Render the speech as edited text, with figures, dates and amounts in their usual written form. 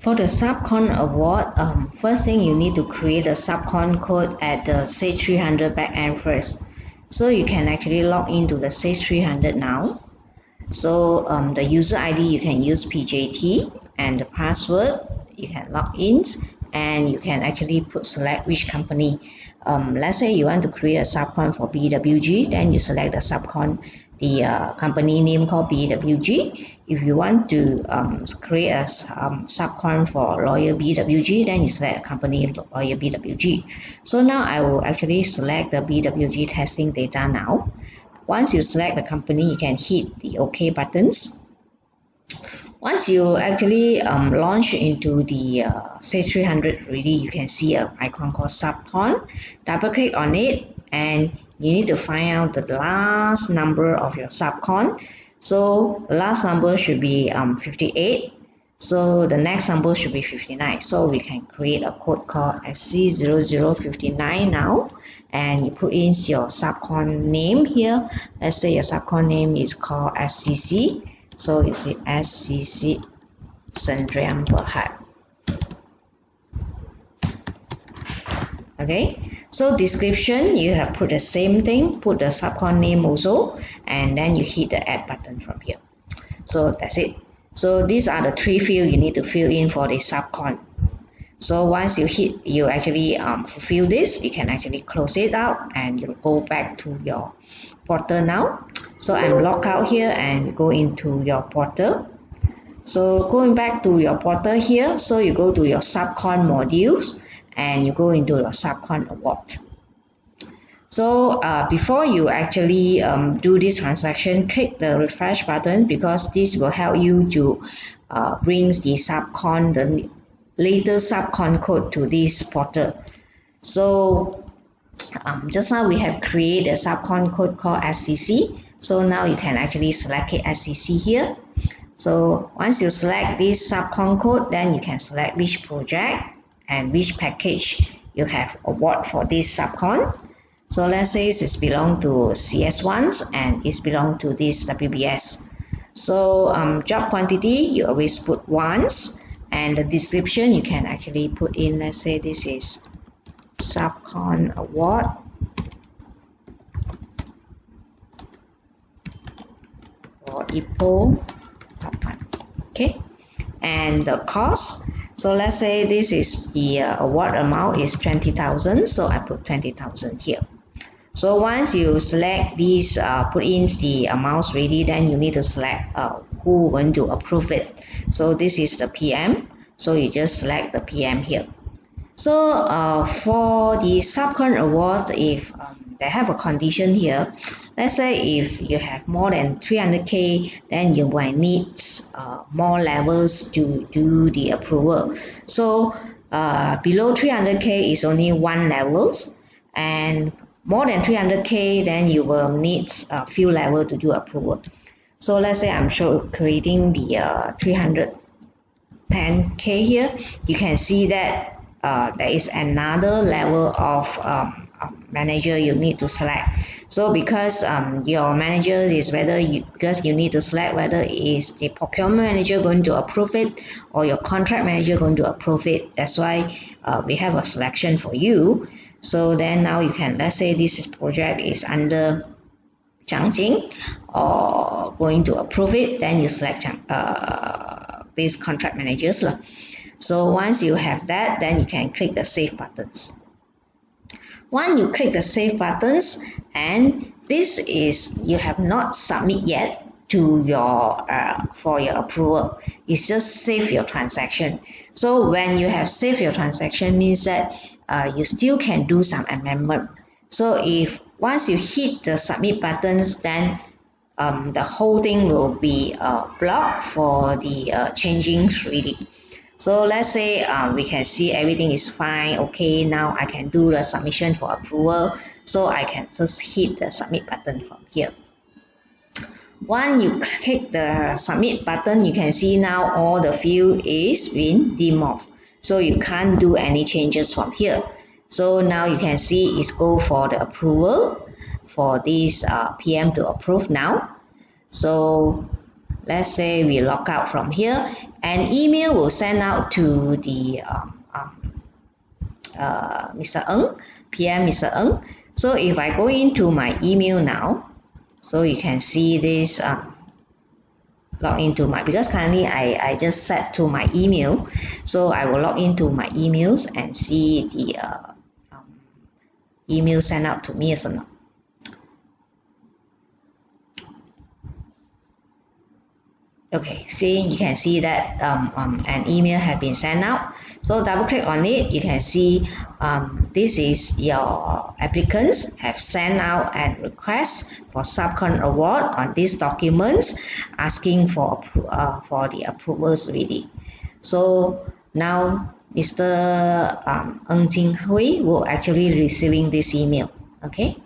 For the Subcon award, first thing you need to create a Subcon code at the Sage 300 backend first. So you can actually log into the Sage 300 now. So the user ID you can use PJT, and the password you can log in, and you can actually select which company. Let's say you want to create a Subcon for BWG, then you select the Subcon, the company name called BWG. If you want to create a Subcon for Lawyer BWG, then you select company Lawyer BWG. So now I will actually select the BWG testing data now. Once you select the company, you can hit the OK buttons. Once you actually launch into the Sage 300 already, you can see an icon called Subcon. Double click on it and you need to find out the last number of your Subcon. So the last number should be 58. So the next number should be 59. So we can create a code called SC0059 now. And you put in your Subcon name here. Let's say your Subcon name is called SCC. So you see SCC Sandriam Berhad. Okay, so description, you have put the same thing, put the Subcon name also, and then you hit the add button from here. So that's it. So these are the three fields you need to fill in for the Subcon. So once you actually fulfill this, you can actually close it out and you go back to your portal now. So I'm logged out here and you go into your portal. So going back to your portal here, so you go to your Subcon modules and you go into your Subcon award. So before you actually do this transaction, click the refresh button, because this will help you to bring the Subcon, the latest Subcon code to this portal. So just now we have created a Subcon code called SCC. So now you can actually select it SCC here. So once you select this Subcon code, then you can select which project and which package you have award for this Subcon. So let's say it belongs to CS1 and it belongs to this WBS. So job quantity, you always put once, and the description you can actually put in, let's say this is Subcon award for IPO. Okay, and the cost. So let's say this is the award amount is 20,000, so I put 20,000 here. So once you select these, put in the amounts ready, then you need to select who want to approve it. So this is the PM, so you just select the PM here. So for the Subcon award, if they have a condition here, let's say if you have more than 300K, then you might need more levels to do the approval. So below 300K is only one level, and more than 300K, then you will need a few levels to do approval. So let's say I'm creating the 310K here. You can see that there is another level of manager you need to select. So because your manager is because you need to select whether is the procurement manager going to approve it or your contract manager going to approve it. That's why we have a selection for you. So then now you can, let's say this project is under Zhang Jing or going to approve it, then you select these contract managers. So once you have that, then you can click the save buttons. Once you click the save buttons, and this is you have not submit yet to your for your approval. It's just save your transaction. So when you have saved your transaction, means that you still can do some amendment. So if once you hit the submit buttons, then the whole thing will be blocked for the changing 3D. So let's say we can see everything is fine. Okay, now I can do the submission for approval. So I can just hit the submit button from here. Once you click the submit button, you can see now all the field is been demobbed. So you can't do any changes from here. So now you can see it's go for the approval for this PM to approve now. So let's say we log out from here, an email will send out to the Mr. Ng, PM Mr. Ng. So if I go into my email now, so you can see this log into my, because currently I just set to my email, so I will log into my emails and see the email sent out to me as or not. Okay, see, you can see that an email has been sent out. So double click on it, you can see this is your applicants have sent out a request for Subcon award on these documents, asking for the approvals already. So now Mr. Ng Jing Hui will actually receiving this email. Okay.